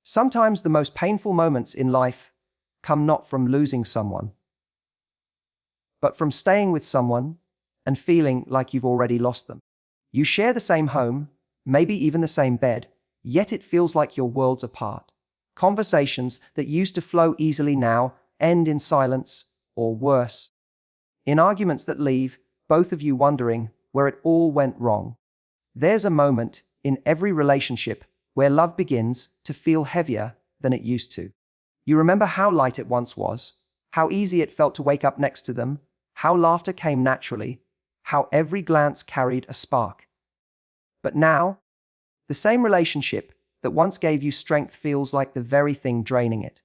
Sometimes the most painful moments in life come not from losing someone, but from staying with someone and feeling like you've already lost them. You share the same home, maybe even the same bed, yet it feels like your worlds apart. Conversations that used to flow easily now end in silence, or worse, in arguments that leave both of you wondering where it all went wrong. There's a moment in every relationship where love begins to feel heavier than it used to. You remember how light it once was, how easy it felt to wake up next to them, how laughter came naturally, how every glance carried a spark. But now, the same relationship that once gave you strength feels like the very thing draining it.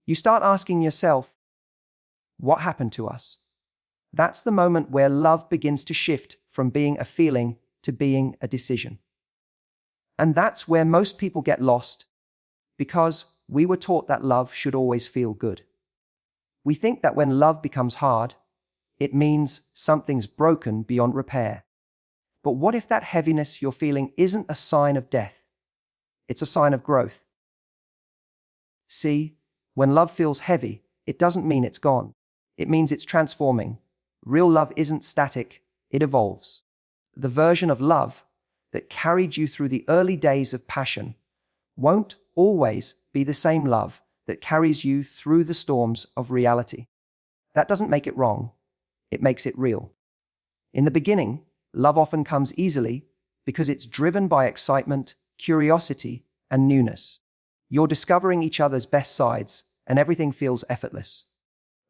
You start asking yourself, what happened to us? That's the moment where love begins to shift from being a feeling to being a decision. And that's where most people get lost, because we were taught that love should always feel good. We think that when love becomes hard, it means something's broken beyond repair. But what if that heaviness you're feeling isn't a sign of death? It's a sign of growth. See, when love feels heavy, it doesn't mean it's gone. It means it's transforming. Real love isn't static, it evolves. The version of love that carried you through the early days of passion won't always be the same love that carries you through the storms of reality. That doesn't make it wrong, it makes it real. In the beginning, love often comes easily because it's driven by excitement, curiosity, and newness. You're discovering each other's best sides, and everything feels effortless.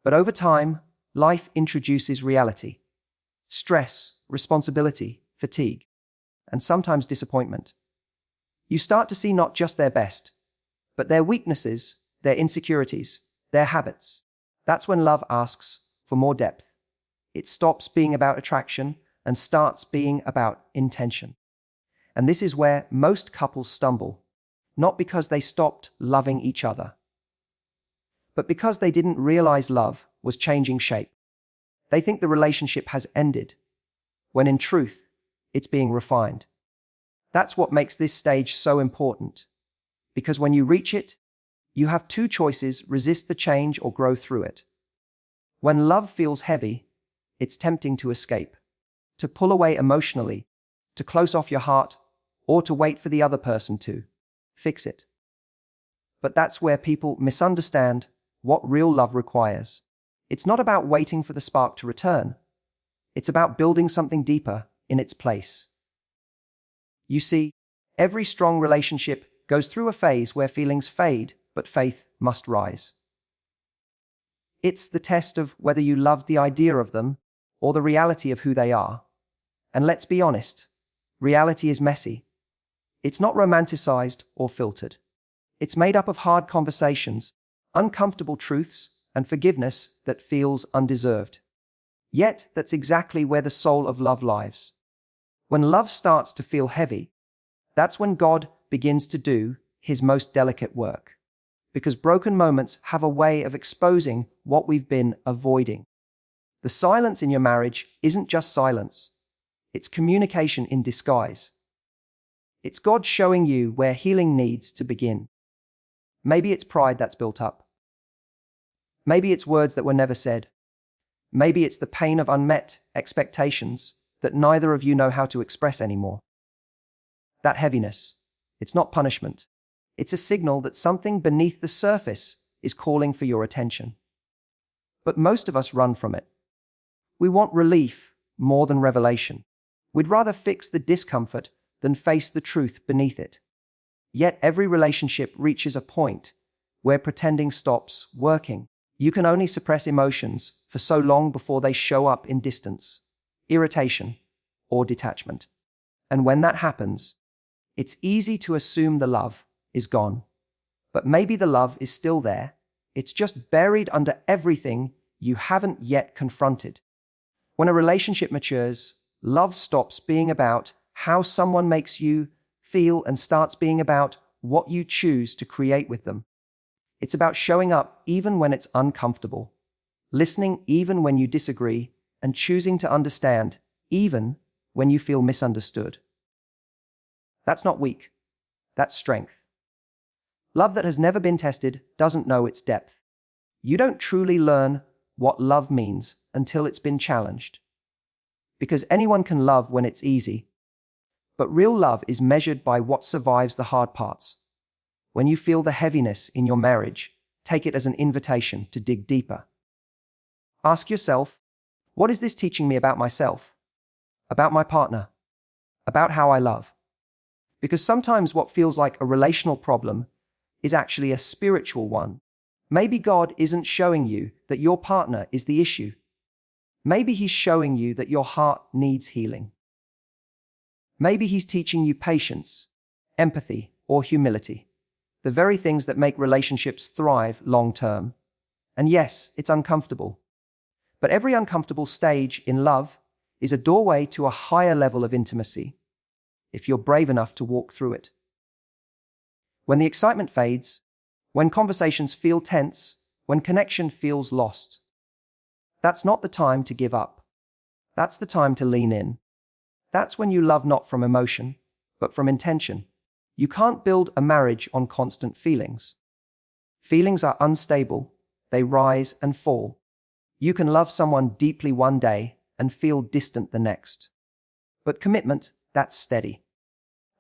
But over time, life introduces reality. Stress, responsibility, fatigue, and sometimes disappointment. You start to see not just their best, but their weaknesses, their insecurities, their habits. That's when love asks for more depth. It stops being about attraction and starts being about intention. And this is where most couples stumble, not because they stopped loving each other, but because they didn't realize love was changing shape. They think the relationship has ended, when in truth, it's being refined. That's what makes this stage so important, because when you reach it, you have two choices: resist the change or grow through it. When love feels heavy, it's tempting to escape, to pull away emotionally, to close off your heart, or to wait for the other person to fix it. But that's where people misunderstand what real love requires. It's not about waiting for the spark to return. It's about building something deeper in its place. You see, every strong relationship goes through a phase where feelings fade, but faith must rise. It's the test of whether you love the idea of them or the reality of who they are. And let's be honest, reality is messy. It's not romanticized or filtered. It's made up of hard conversations, uncomfortable truths, and forgiveness that feels undeserved. Yet, that's exactly where the soul of love lies. When love starts to feel heavy, that's when God begins to do his most delicate work. Because broken moments have a way of exposing what we've been avoiding. The silence in your marriage isn't just silence. It's communication in disguise. It's God showing you where healing needs to begin. Maybe it's pride that's built up. Maybe it's words that were never said. Maybe it's the pain of unmet expectations that neither of you know how to express anymore. That heaviness, it's not punishment. It's a signal that something beneath the surface is calling for your attention. But most of us run from it. We want relief more than revelation. We'd rather fix the discomfort than face the truth beneath it. Yet every relationship reaches a point where pretending stops working. You can only suppress emotions for so long before they show up in distance, irritation, or detachment. And when that happens, it's easy to assume the love is gone. But maybe the love is still there. It's just buried under everything you haven't yet confronted. When a relationship matures, love stops being about how someone makes you feel and starts being about what you choose to create with them. It's about showing up even when it's uncomfortable, listening even when you disagree, and choosing to understand even when you feel misunderstood. That's not weak. That's strength. Love that has never been tested doesn't know its depth. You don't truly learn what love means until it's been challenged. Because anyone can love when it's easy, but real love is measured by what survives the hard parts. When you feel the heaviness in your marriage, take it as an invitation to dig deeper. Ask yourself, what is this teaching me about myself? About my partner? About how I love? Because sometimes what feels like a relational problem is actually a spiritual one. Maybe God isn't showing you that your partner is the issue. Maybe He's showing you that your heart needs healing. Maybe He's teaching you patience, empathy, or humility, the very things that make relationships thrive long term. And yes, it's uncomfortable. But every uncomfortable stage in love is a doorway to a higher level of intimacy, if you're brave enough to walk through it. When the excitement fades, when conversations feel tense, when connection feels lost, that's not the time to give up. That's the time to lean in. That's when you love not from emotion, but from intention. You can't build a marriage on constant feelings. Feelings are unstable, they rise and fall. You can love someone deeply one day and feel distant the next. But commitment, that's steady.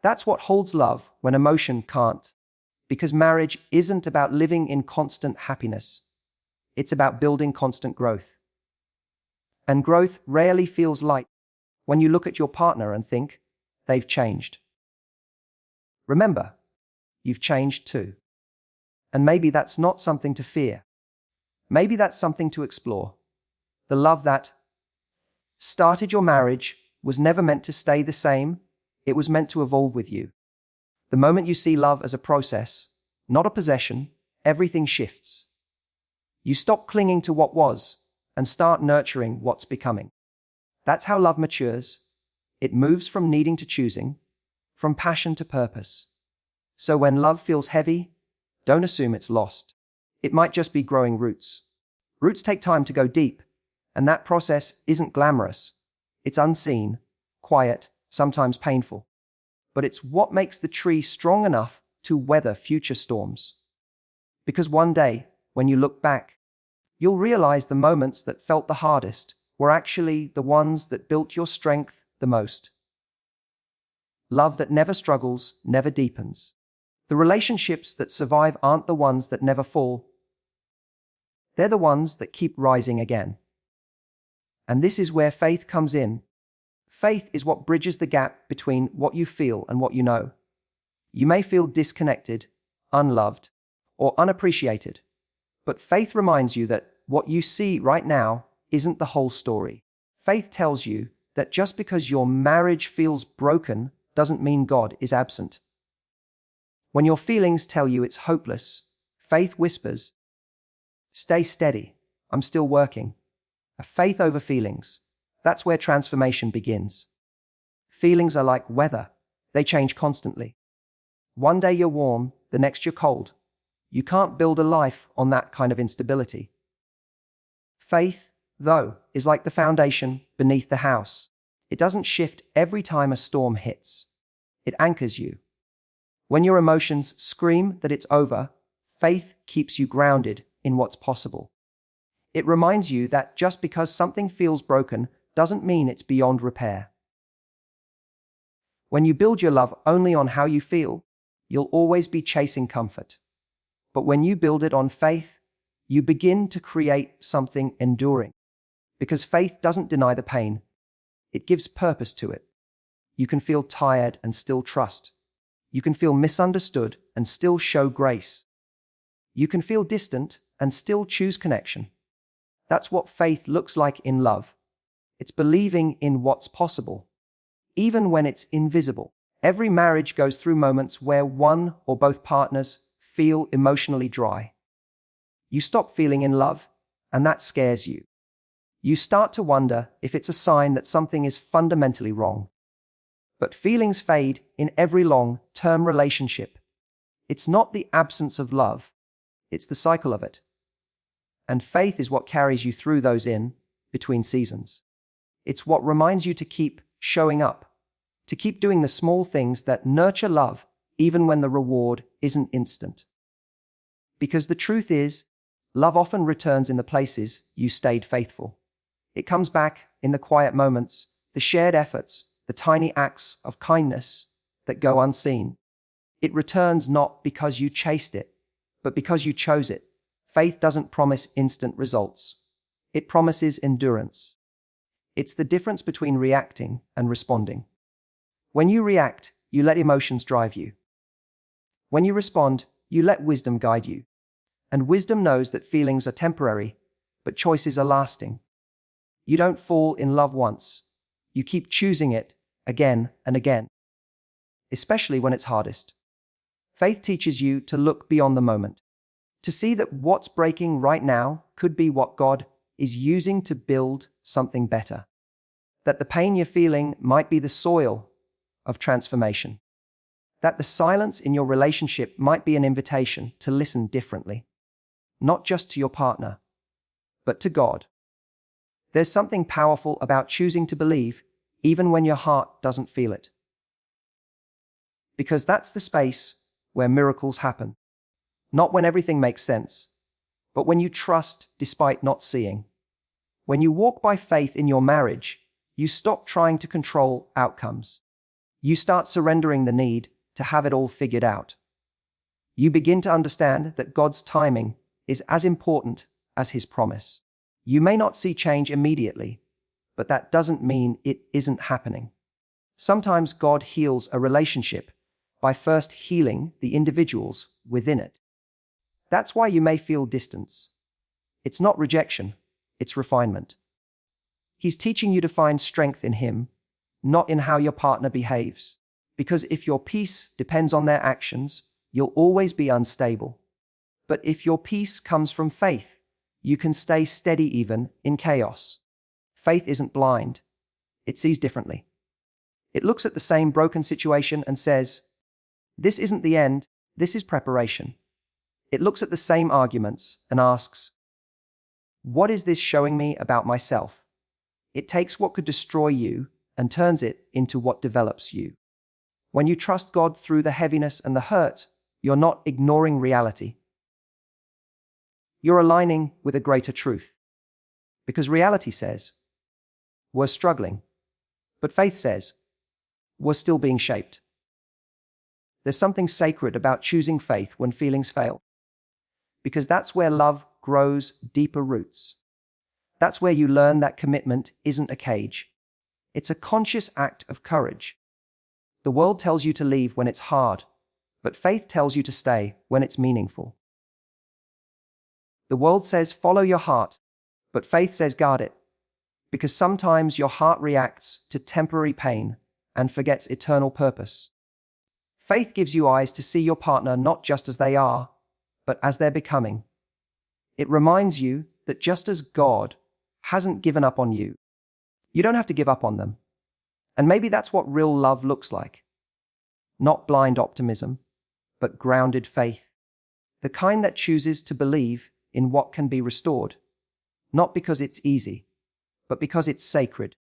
That's what holds love when emotion can't. Because marriage isn't about living in constant happiness. It's about building constant growth. And growth rarely feels light when you look at your partner and think, they've changed. Remember, you've changed too. And maybe that's not something to fear. Maybe that's something to explore. The love that started your marriage was never meant to stay the same. It was meant to evolve with you. The moment you see love as a process, not a possession, everything shifts. You stop clinging to what was and start nurturing what's becoming. That's how love matures. It moves from needing to choosing, from passion to purpose. So when love feels heavy, don't assume it's lost. It might just be growing roots. Roots take time to go deep, and that process isn't glamorous. It's unseen, quiet, sometimes painful. But it's what makes the tree strong enough to weather future storms. Because one day, when you look back, you'll realize the moments that felt the hardest were actually the ones that built your strength the most. Love that never struggles, never deepens. The relationships that survive aren't the ones that never fall. They're the ones that keep rising again. And this is where faith comes in. Faith is what bridges the gap between what you feel and what you know. You may feel disconnected, unloved, or unappreciated, but faith reminds you that what you see right now isn't the whole story. Faith tells you that just because your marriage feels broken doesn't mean God is absent. When your feelings tell you it's hopeless, faith whispers, "Stay steady, I'm still working." A faith over feelings. That's where transformation begins. Feelings are like weather. They change constantly. One day you're warm, the next you're cold. You can't build a life on that kind of instability. Faith, though, is like the foundation beneath the house. It doesn't shift every time a storm hits. It anchors you. When your emotions scream that it's over, faith keeps you grounded in what's possible. It reminds you that just because something feels broken doesn't mean it's beyond repair. When you build your love only on how you feel, you'll always be chasing comfort. But when you build it on faith, you begin to create something enduring. Because faith doesn't deny the pain, it gives purpose to it. You can feel tired and still trust. You can feel misunderstood and still show grace. You can feel distant and still choose connection. That's what faith looks like in love. It's believing in what's possible, even when it's invisible. Every marriage goes through moments where one or both partners feel emotionally dry. You stop feeling in love, and that scares you. You start to wonder if it's a sign that something is fundamentally wrong. But feelings fade in every long-term relationship. It's not the absence of love, it's the cycle of it. And faith is what carries you through those in-between seasons. It's what reminds you to keep showing up, to keep doing the small things that nurture love even when the reward isn't instant. Because the truth is, love often returns in the places you stayed faithful. It comes back in the quiet moments, the shared efforts, the tiny acts of kindness that go unseen. It returns not because you chased it, but because you chose it. Faith doesn't promise instant results. It promises endurance. It's the difference between reacting and responding. When you react, you let emotions drive you. When you respond, you let wisdom guide you. And wisdom knows that feelings are temporary, but choices are lasting. You don't fall in love once. You keep choosing it again and again, especially when it's hardest. Faith teaches you to look beyond the moment, to see that what's breaking right now could be what God is using to build something better. That the pain you're feeling might be the soil of transformation. That the silence in your relationship might be an invitation to listen differently. Not just to your partner, but to God. There's something powerful about choosing to believe, even when your heart doesn't feel it. Because that's the space where miracles happen. Not when everything makes sense, but when you trust despite not seeing. When you walk by faith in your marriage, you stop trying to control outcomes. You start surrendering the need to have it all figured out. You begin to understand that God's timing is as important as His promise. You may not see change immediately, but that doesn't mean it isn't happening. Sometimes God heals a relationship by first healing the individuals within it. That's why you may feel distance. It's not rejection, it's refinement. He's teaching you to find strength in Him, not in how your partner behaves. Because if your peace depends on their actions, you'll always be unstable. But if your peace comes from faith, you can stay steady even in chaos. Faith isn't blind. It sees differently. It looks at the same broken situation and says, "This isn't the end, this is preparation." It looks at the same arguments and asks, "What is this showing me about myself?" It takes what could destroy you and turns it into what develops you. When you trust God through the heaviness and the hurt, you're not ignoring reality. You're aligning with a greater truth. Because reality says, we're struggling. But faith says, we're still being shaped. There's something sacred about choosing faith when feelings fail. Because that's where love grows deeper roots. That's where you learn that commitment isn't a cage. It's a conscious act of courage. The world tells you to leave when it's hard, but faith tells you to stay when it's meaningful. The world says follow your heart, but faith says guard it. Because sometimes your heart reacts to temporary pain and forgets eternal purpose. Faith gives you eyes to see your partner not just as they are, but as they're becoming. It reminds you that just as God hasn't given up on you, you don't have to give up on them. And maybe that's what real love looks like. Not blind optimism, but grounded faith. The kind that chooses to believe in what can be restored. Not because it's easy, but because it's sacred.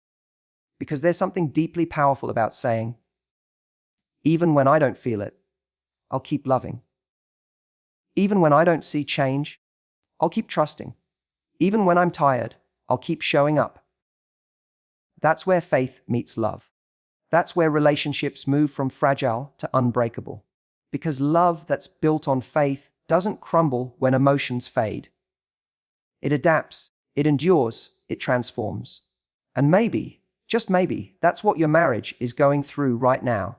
Because there's something deeply powerful about saying, even when I don't feel it, I'll keep loving. Even when I don't see change, I'll keep trusting. Even when I'm tired, I'll keep showing up. That's where faith meets love. That's where relationships move from fragile to unbreakable. Because love that's built on faith doesn't crumble when emotions fade. It adapts, it endures, it transforms. And maybe, just maybe, that's what your marriage is going through right now.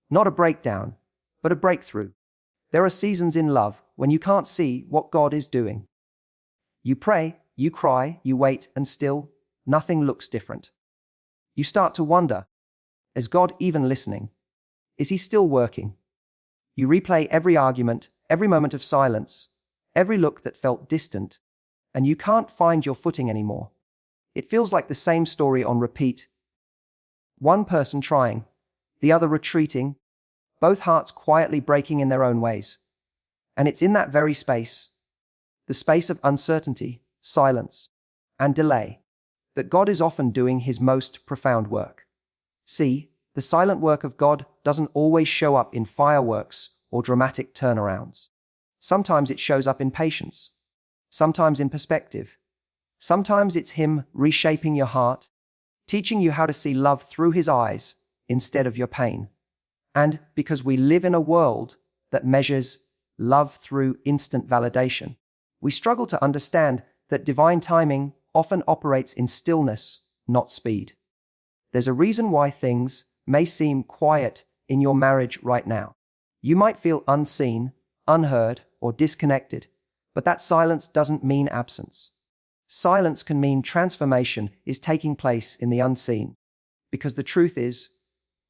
Not a breakdown, but a breakthrough. There are seasons in love when you can't see what God is doing. You pray, you cry, you wait, and still, nothing looks different. You start to wonder, is God even listening? Is He still working? You replay every argument, every moment of silence, every look that felt distant, and you can't find your footing anymore. It feels like the same story on repeat. One person trying, the other retreating, both hearts quietly breaking in their own ways. And it's in that very space, the space of uncertainty, silence, and delay, that God is often doing His most profound work. See, the silent work of God doesn't always show up in fireworks or dramatic turnarounds. Sometimes it shows up in patience, sometimes in perspective. Sometimes it's him reshaping your heart, teaching you how to see love through his eyes instead of your pain. And because we live in a world that measures love through instant validation, we struggle to understand that divine timing often operates in stillness, not speed. There's a reason why things may seem quiet in your marriage right now. You might feel unseen, unheard, or disconnected, but that silence doesn't mean absence. Silence can mean transformation is taking place in the unseen. Because the truth is,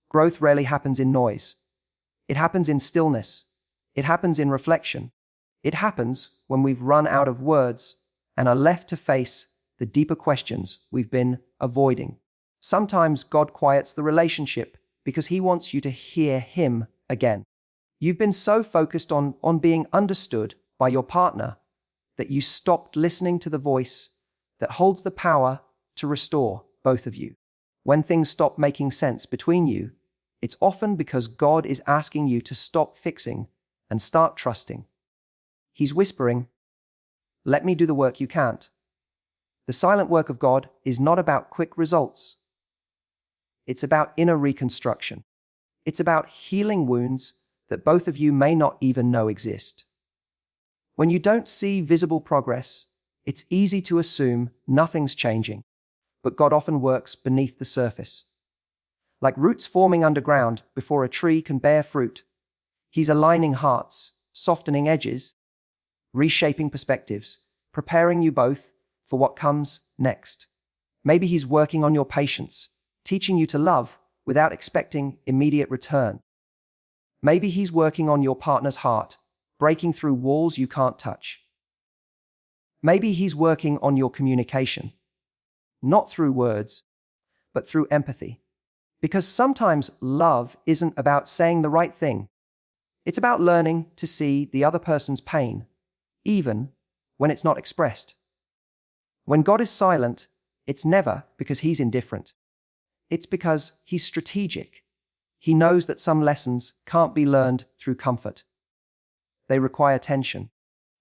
growth rarely happens in noise. It happens in stillness. It happens in reflection. It happens when we've run out of words and are left to face the deeper questions we've been avoiding. Sometimes God quiets the relationship because he wants you to hear him again. You've been so focused on being understood by your partner that you stopped listening to the voice that holds the power to restore both of you. When things stop making sense between you, it's often because God is asking you to stop fixing and start trusting. He's whispering, "Let me do the work you can't." The silent work of God is not about quick results. It's about inner reconstruction. It's about healing wounds that both of you may not even know exist. When you don't see visible progress, it's easy to assume nothing's changing, but God often works beneath the surface. Like roots forming underground before a tree can bear fruit, he's aligning hearts, softening edges, reshaping perspectives, preparing you both for what comes next. Maybe he's working on your patience, teaching you to love without expecting immediate return. Maybe he's working on your partner's heart, breaking through walls you can't touch. Maybe he's working on your communication, not through words, but through empathy. Because sometimes love isn't about saying the right thing. It's about learning to see the other person's pain, even when it's not expressed. When God is silent, it's never because he's indifferent. It's because he's strategic. He knows that some lessons can't be learned through comfort. They require tension.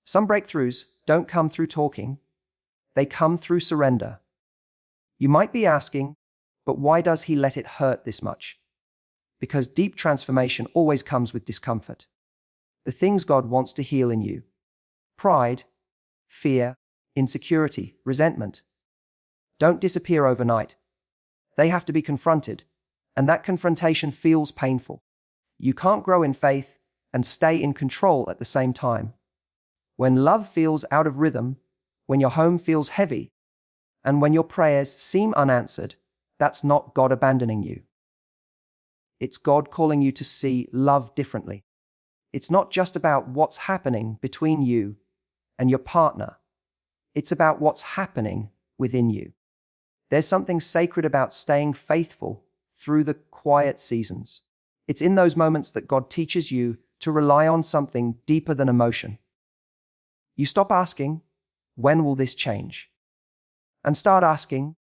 Some breakthroughs don't come through talking. They come through surrender. You might be asking, but why does he let it hurt this much? Because deep transformation always comes with discomfort. The things God wants to heal in you: pride, fear, insecurity, resentment, don't disappear overnight. They have to be confronted, and that confrontation feels painful. You can't grow in faith and stay in control at the same time. When love feels out of rhythm, when your home feels heavy, and when your prayers seem unanswered, that's not God abandoning you. It's God calling you to see love differently. It's not just about what's happening between you and your partner. It's about what's happening within you. There's something sacred about staying faithful through the quiet seasons. It's in those moments that God teaches you to rely on something deeper than emotion. You stop asking, "When will this change?" and start asking,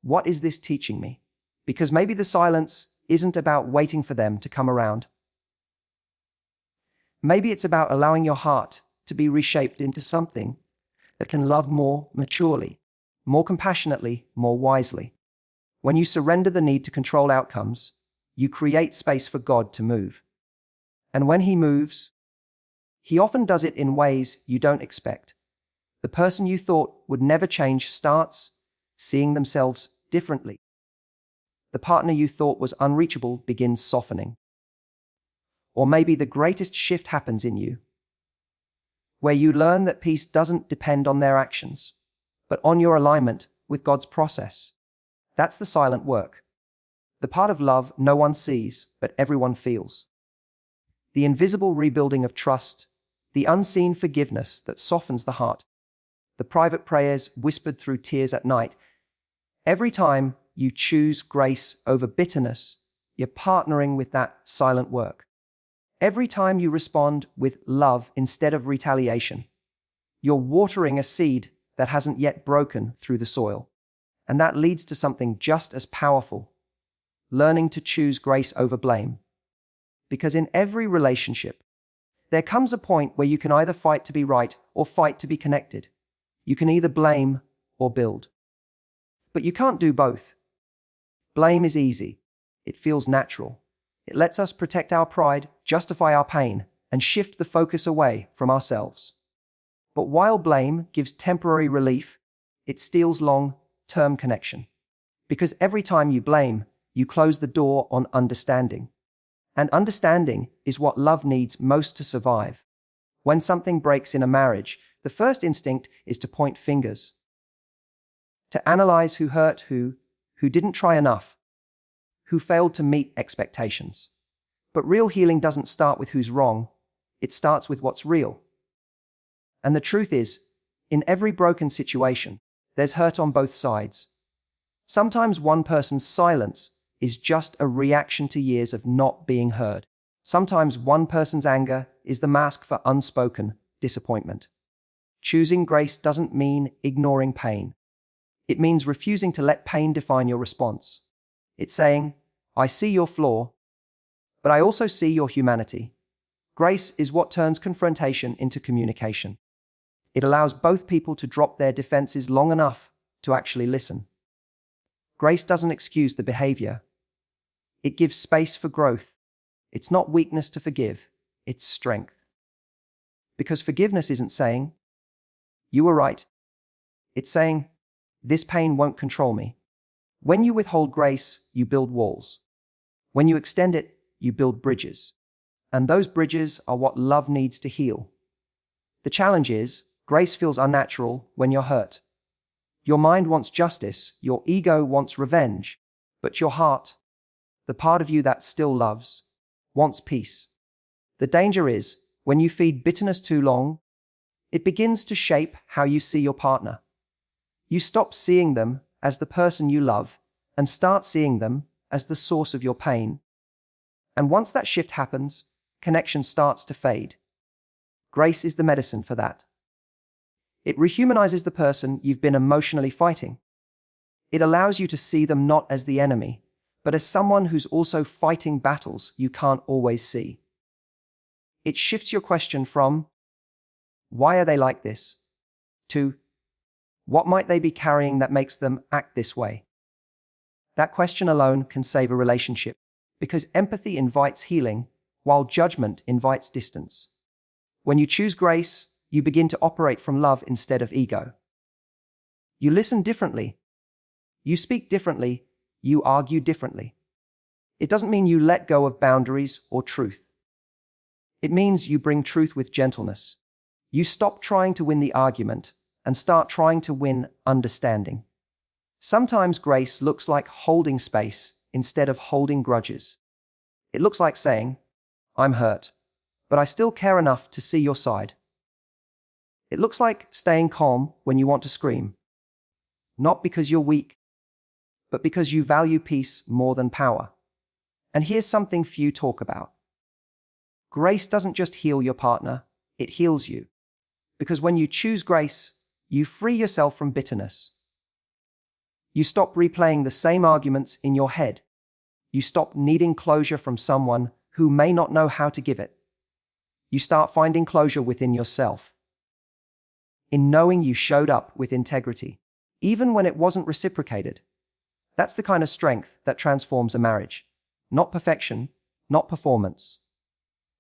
"What is this teaching me?" Because maybe the silence isn't about waiting for them to come around. Maybe it's about allowing your heart to be reshaped into something that can love more maturely, more compassionately, more wisely. When you surrender the need to control outcomes, you create space for God to move. And when he moves, he often does it in ways you don't expect. The person you thought would never change starts seeing themselves differently. The partner you thought was unreachable begins softening. Or maybe the greatest shift happens in you, where you learn that peace doesn't depend on their actions, but on your alignment with God's process. That's the silent work. The part of love no one sees, but everyone feels. The invisible rebuilding of trust, the unseen forgiveness that softens the heart, the private prayers whispered through tears at night. Every time you choose grace over bitterness, you're partnering with that silent work. Every time you respond with love instead of retaliation, you're watering a seed that hasn't yet broken through the soil. And that leads to something just as powerful: learning to choose grace over blame. Because in every relationship, There comes a point where you can either fight to be right or fight to be connected. You can either blame or build. But you can't do both. Blame is easy. It feels natural. It lets us protect our pride, justify our pain, and shift the focus away from ourselves. But while blame gives temporary relief, it steals long-term connection. Because every time you blame, you close the door on understanding. And understanding is what love needs most to survive. When something breaks in a marriage, the first instinct is to point fingers. To analyze who hurt who didn't try enough, who failed to meet expectations. But real healing doesn't start with who's wrong, it starts with what's real. And the truth is, in every broken situation, there's hurt on both sides. Sometimes one person's silence is just a reaction to years of not being heard. Sometimes one person's anger is the mask for unspoken disappointment. Choosing grace doesn't mean ignoring pain. It means refusing to let pain define your response. It's saying, I see your flaw, but I also see your humanity. Grace is what turns confrontation into communication. It allows both people to drop their defenses long enough to actually listen. Grace doesn't excuse the behavior. It gives space for growth. It's not weakness to forgive, it's strength. Because forgiveness isn't saying, you were right. It's saying, this pain won't control me. When you withhold grace, you build walls. When you extend it, you build bridges. And those bridges are what love needs to heal. The challenge is, grace feels unnatural when you're hurt. Your mind wants justice, your ego wants revenge, but your heart, the part of you that still loves, wants peace. The danger is, when you feed bitterness too long, it begins to shape how you see your partner. You stop seeing them as the person you love and start seeing them as the source of your pain. And once that shift happens, connection starts to fade. Grace is the medicine for that. It rehumanizes the person you've been emotionally fighting. It allows you to see them not as the enemy, but as someone who's also fighting battles you can't always see. It shifts your question from, why are they like this? To, what might they be carrying that makes them act this way? That question alone can save a relationship, because empathy invites healing, while judgment invites distance. When you choose grace, you begin to operate from love instead of ego. You listen differently. You speak differently. You argue differently. It doesn't mean you let go of boundaries or truth. It means you bring truth with gentleness. You stop trying to win the argument and start trying to win understanding. Sometimes grace looks like holding space instead of holding grudges. It looks like saying, I'm hurt, but I still care enough to see your side. It looks like staying calm when you want to scream. Not because you're weak, but because you value peace more than power. And here's something few talk about. Grace doesn't just heal your partner, it heals you. Because when you choose grace, you free yourself from bitterness. You stop replaying the same arguments in your head. You stop needing closure from someone who may not know how to give it. You start finding closure within yourself. In knowing you showed up with integrity, even when it wasn't reciprocated. That's the kind of strength that transforms a marriage. Not perfection, not performance,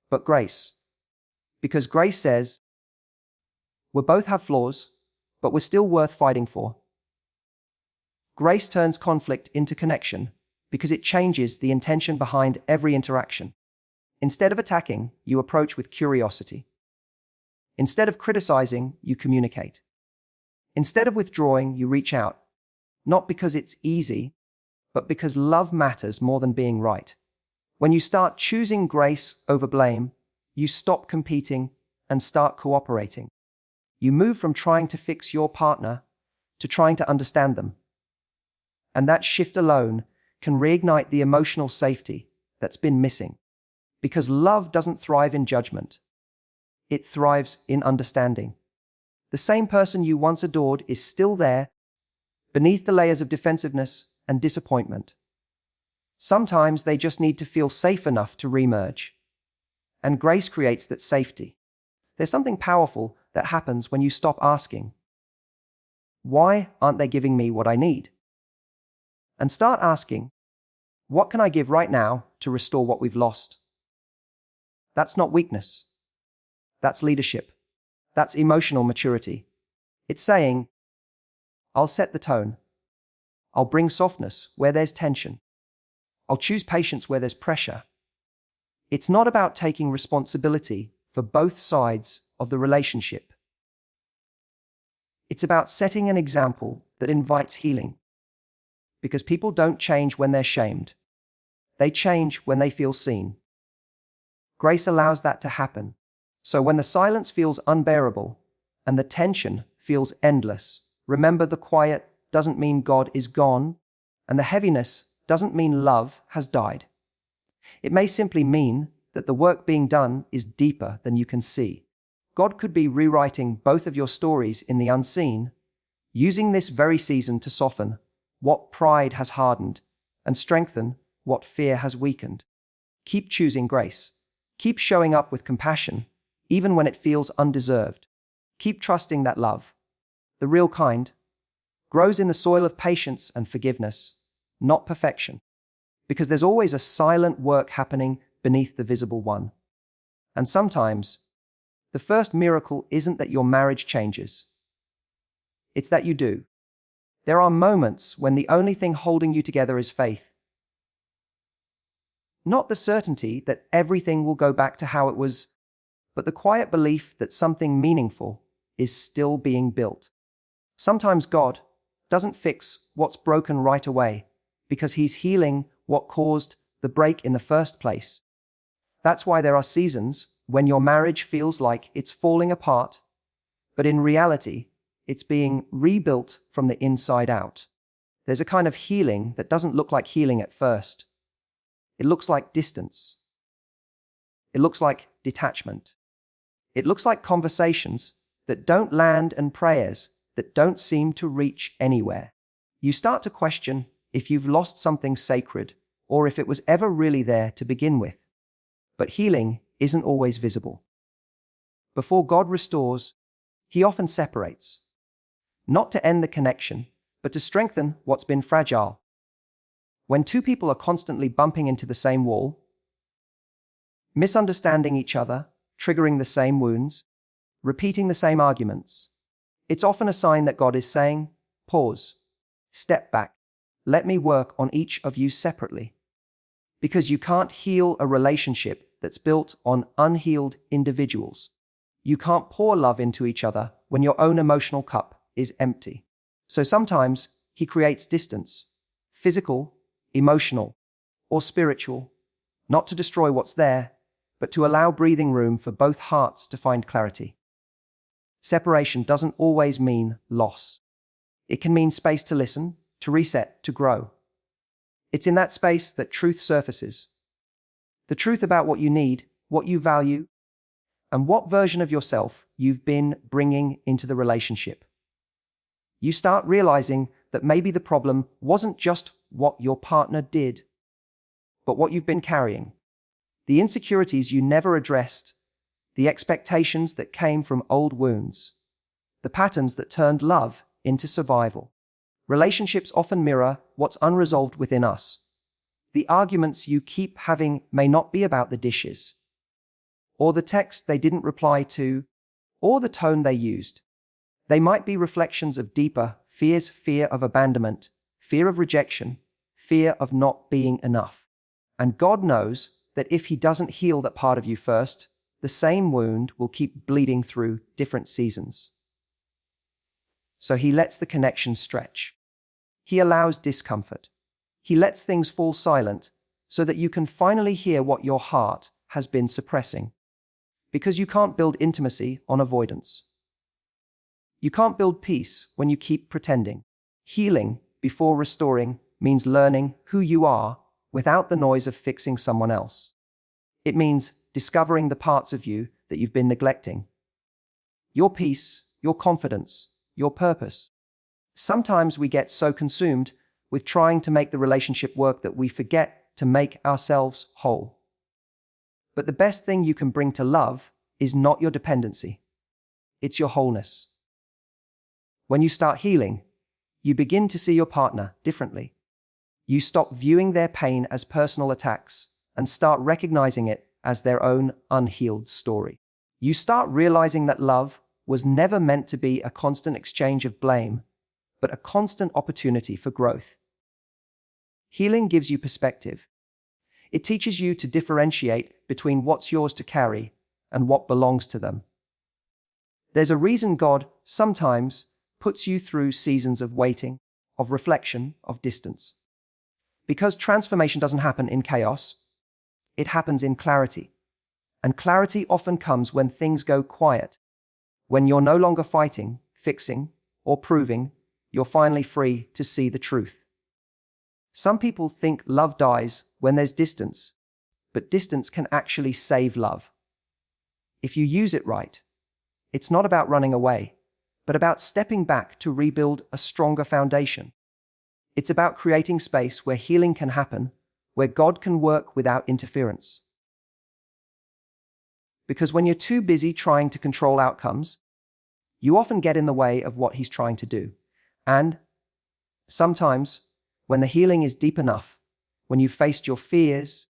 but grace. Because grace says, we both have flaws, but we're still worth fighting for. Grace turns conflict into connection because it changes the intention behind every interaction. Instead of attacking, you approach with curiosity. Instead of criticizing, you communicate. Instead of withdrawing, you reach out. Not because it's easy, but because love matters more than being right. When you start choosing grace over blame, you stop competing and start cooperating. You move from trying to fix your partner to trying to understand them. And that shift alone can reignite the emotional safety that's been missing. Because love doesn't thrive in judgment. It thrives in understanding. The same person you once adored is still there, beneath the layers of defensiveness and disappointment. Sometimes they just need to feel safe enough to remerge. And grace creates that safety. There's something powerful that happens when you stop asking, why aren't they giving me what I need? And start asking, what can I give right now to restore what we've lost? That's not weakness. That's leadership. That's emotional maturity. It's saying, I'll set the tone. I'll bring softness where there's tension. I'll choose patience where there's pressure. It's not about taking responsibility for both sides of the relationship. It's about setting an example that invites healing. Because people don't change when they're shamed. They change when they feel seen. Grace allows that to happen. So when the silence feels unbearable and the tension feels endless, remember the quiet doesn't mean God is gone, and the heaviness doesn't mean love has died. It may simply mean that the work being done is deeper than you can see. God could be rewriting both of your stories in the unseen, using this very season to soften what pride has hardened and strengthen what fear has weakened. Keep choosing grace. Keep showing up with compassion, even when it feels undeserved. Keep trusting that love, the real kind, grows in the soil of patience and forgiveness, not perfection. Because there's always a silent work happening beneath the visible one. And sometimes, the first miracle isn't that your marriage changes. It's that you do. There are moments when the only thing holding you together is faith. Not the certainty that everything will go back to how it was, but the quiet belief that something meaningful is still being built. Sometimes God doesn't fix what's broken right away because He's healing what caused the break in the first place. That's why there are seasons when your marriage feels like it's falling apart, but in reality, it's being rebuilt from the inside out. There's a kind of healing that doesn't look like healing at first. It looks like distance. It looks like detachment. It looks like conversations that don't land and prayers that don't seem to reach anywhere. You start to question if you've lost something sacred or if it was ever really there to begin with. But healing isn't always visible. Before God restores, He often separates. Not to end the connection, but to strengthen what's been fragile. When two people are constantly bumping into the same wall, misunderstanding each other, triggering the same wounds, repeating the same arguments, it's often a sign that God is saying, pause, step back, let me work on each of you separately. Because you can't heal a relationship that's built on unhealed individuals. You can't pour love into each other when your own emotional cup is empty. So sometimes He creates distance, physical, emotional, or spiritual, not to destroy what's there, but to allow breathing room for both hearts to find clarity. Separation doesn't always mean loss. It can mean space to listen, to reset, to grow. It's in that space that truth surfaces. The truth about what you need, what you value, and what version of yourself you've been bringing into the relationship. You start realizing that maybe the problem wasn't just what your partner did, but what you've been carrying. The insecurities you never addressed, the expectations that came from old wounds, the patterns that turned love into survival. Relationships often mirror what's unresolved within us. The arguments you keep having may not be about the dishes, or the text they didn't reply to, or the tone they used. They might be reflections of deeper fears, fear of abandonment, fear of rejection, fear of not being enough. And God knows that if He doesn't heal that part of you first, the same wound will keep bleeding through different seasons. So He lets the connection stretch. He allows discomfort. He lets things fall silent so that you can finally hear what your heart has been suppressing. Because you can't build intimacy on avoidance. You can't build peace when you keep pretending. Healing before restoring means learning who you are without the noise of fixing someone else. It means discovering the parts of you that you've been neglecting. Your peace, your confidence, your purpose. Sometimes we get so consumed with trying to make the relationship work that we forget to make ourselves whole. But the best thing you can bring to love is not your dependency. It's your wholeness. When you start healing, you begin to see your partner differently. You stop viewing their pain as personal attacks and start recognizing it as their own unhealed story. You start realizing that love was never meant to be a constant exchange of blame, but a constant opportunity for growth. Healing gives you perspective. It teaches you to differentiate between what's yours to carry and what belongs to them. There's a reason God sometimes puts you through seasons of waiting, of reflection, of distance. Because transformation doesn't happen in chaos, it happens in clarity. And clarity often comes when things go quiet. When you're no longer fighting, fixing, or proving, you're finally free to see the truth. Some people think love dies when there's distance, but distance can actually save love. If you use it right, it's not about running away, but about stepping back to rebuild a stronger foundation. It's about creating space where healing can happen, where God can work without interference. Because when you're too busy trying to control outcomes, you often get in the way of what He's trying to do. And sometimes, when the healing is deep enough, when you've faced your fears,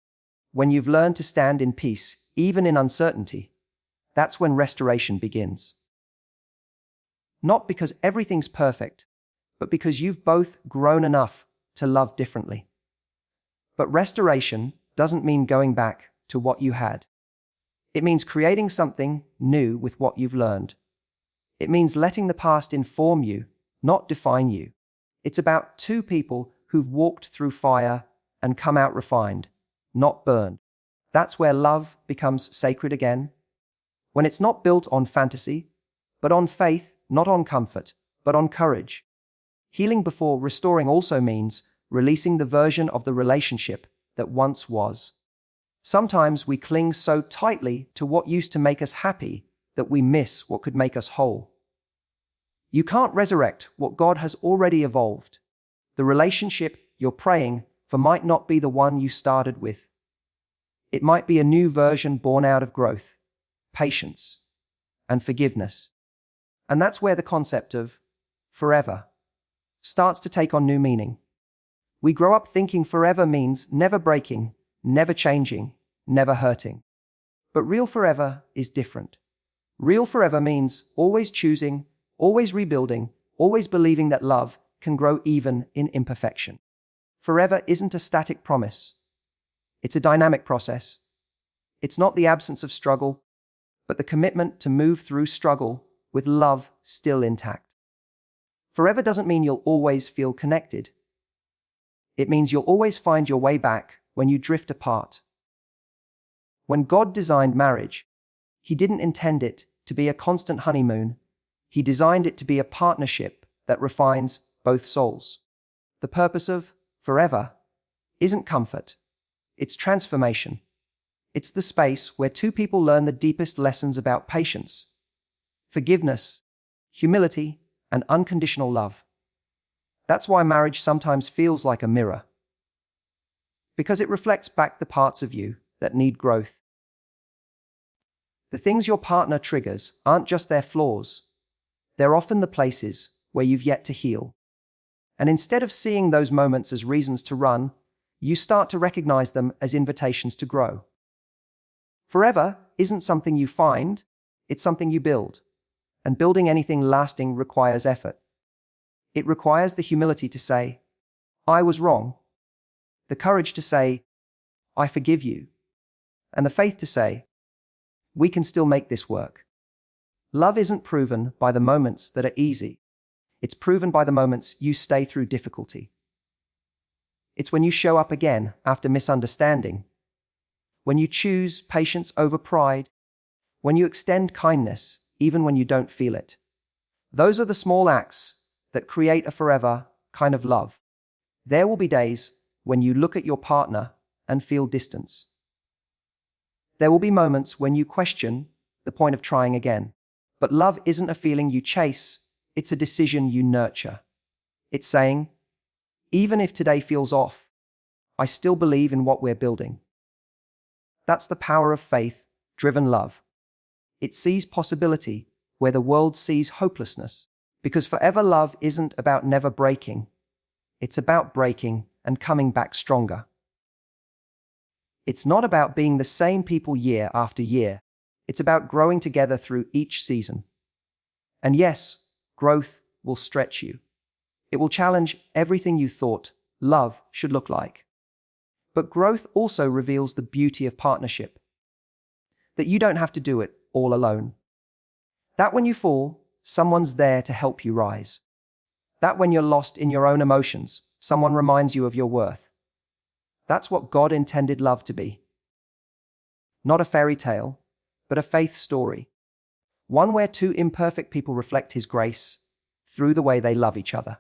when you've learned to stand in peace, even in uncertainty, that's when restoration begins. Not because everything's perfect, but because you've both grown enough to love differently. But restoration doesn't mean going back to what you had. It means creating something new with what you've learned. It means letting the past inform you, not define you. It's about two people who've walked through fire and come out refined, not burned. That's where love becomes sacred again. When it's not built on fantasy, but on faith, not on comfort, but on courage. Healing before restoring also means releasing the version of the relationship that once was. Sometimes we cling so tightly to what used to make us happy that we miss what could make us whole. You can't resurrect what God has already evolved. The relationship you're praying for might not be the one you started with. It might be a new version born out of growth, patience, and forgiveness. And that's where the concept of forever starts to take on new meaning. We grow up thinking forever means never breaking, never changing, never hurting. But real forever is different. Real forever means always choosing, always rebuilding, always believing that love can grow even in imperfection. Forever isn't a static promise. It's a dynamic process. It's not the absence of struggle, but the commitment to move through struggle with love still intact. Forever doesn't mean you'll always feel connected. It means you'll always find your way back when you drift apart. When God designed marriage, He didn't intend it to be a constant honeymoon. He designed it to be a partnership that refines both souls. The purpose of forever isn't comfort. It's transformation. It's the space where two people learn the deepest lessons about patience, forgiveness, humility, and unconditional love. That's why marriage sometimes feels like a mirror. Because it reflects back the parts of you that need growth. The things your partner triggers aren't just their flaws. They're often the places where you've yet to heal. And instead of seeing those moments as reasons to run, you start to recognize them as invitations to grow. Forever isn't something you find, it's something you build. And building anything lasting requires effort. It requires the humility to say, I was wrong. The courage to say, I forgive you. And the faith to say, we can still make this work. Love isn't proven by the moments that are easy. It's proven by the moments you stay through difficulty. It's when you show up again after misunderstanding, when you choose patience over pride, when you extend kindness even when you don't feel it. Those are the small acts that create a forever kind of love. There will be days when you look at your partner and feel distance. There will be moments when you question the point of trying again. But love isn't a feeling you chase, it's a decision you nurture. It's saying, even if today feels off, I still believe in what we're building. That's the power of faith-driven love. It sees possibility where the world sees hopelessness. Because forever love isn't about never breaking. It's about breaking and coming back stronger. It's not about being the same people year after year. It's about growing together through each season. And yes, growth will stretch you. It will challenge everything you thought love should look like. But growth also reveals the beauty of partnership. That you don't have to do it all alone. That when you fall, someone's there to help you rise. That when you're lost in your own emotions, someone reminds you of your worth. That's what God intended love to be. Not a fairy tale, but a faith story. One where two imperfect people reflect His grace through the way they love each other.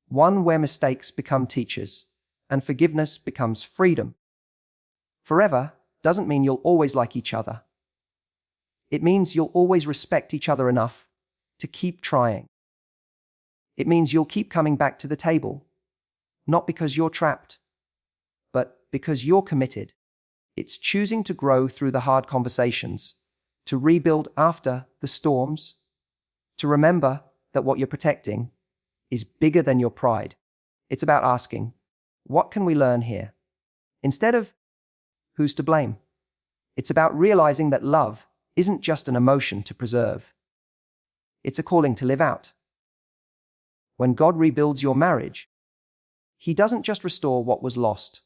One where mistakes become teachers and forgiveness becomes freedom. Forever doesn't mean you'll always like each other. It means you'll always respect each other enough to keep trying. It means you'll keep coming back to the table, not because you're trapped, but because you're committed. It's choosing to grow through the hard conversations, to rebuild after the storms, to remember that what you're protecting is bigger than your pride. It's about asking, what can we learn here? Instead of, who's to blame? It's about realizing that love isn't just an emotion to preserve. It's a calling to live out. When God rebuilds your marriage, He doesn't just restore what was lost.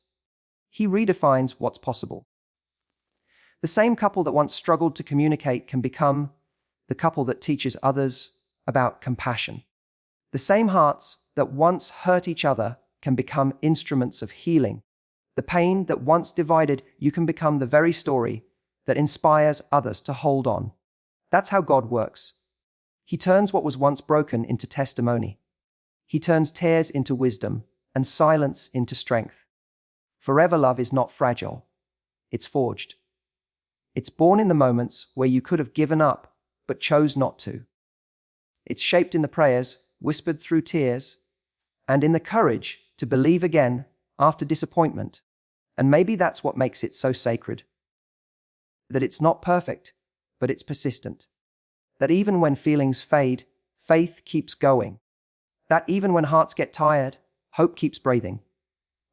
He redefines what's possible. The same couple that once struggled to communicate can become the couple that teaches others about compassion. The same hearts that once hurt each other can become instruments of healing. The pain that once divided you can become the very story that inspires others to hold on. That's how God works. He turns what was once broken into testimony. He turns tears into wisdom and silence into strength. Forever love is not fragile. It's forged. It's born in the moments where you could have given up, but chose not to. It's shaped in the prayers, whispered through tears, and in the courage to believe again after disappointment. And maybe that's what makes it so sacred. That it's not perfect, but it's persistent. That even when feelings fade, faith keeps going. That even when hearts get tired, hope keeps breathing.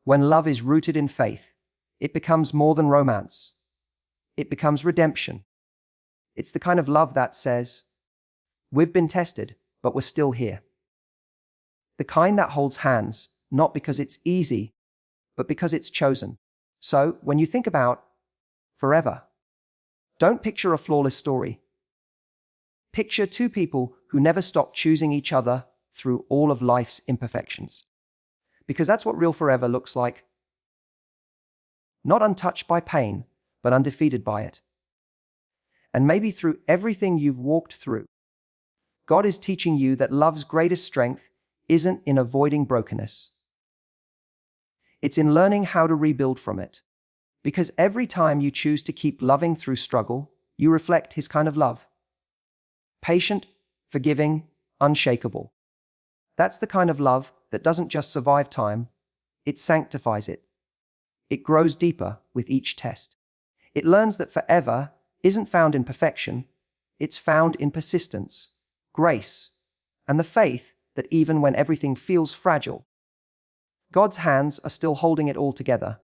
When love is rooted in faith, it becomes more than romance. It becomes redemption. It's the kind of love that says, we've been tested, but we're still here. The kind that holds hands, not because it's easy, but because it's chosen. So, when you think about forever, don't picture a flawless story. Picture two people who never stop choosing each other through all of life's imperfections. Because that's what real forever looks like. Not untouched by pain, but undefeated by it. And maybe through everything you've walked through, God is teaching you that love's greatest strength isn't in avoiding brokenness. It's in learning how to rebuild from it. Because every time you choose to keep loving through struggle, you reflect His kind of love. Patient, forgiving, unshakable. That's the kind of love that doesn't just survive time, it sanctifies it. It grows deeper with each test. It learns that forever isn't found in perfection, it's found in persistence, grace, and the faith that even when everything feels fragile, God's hands are still holding it all together.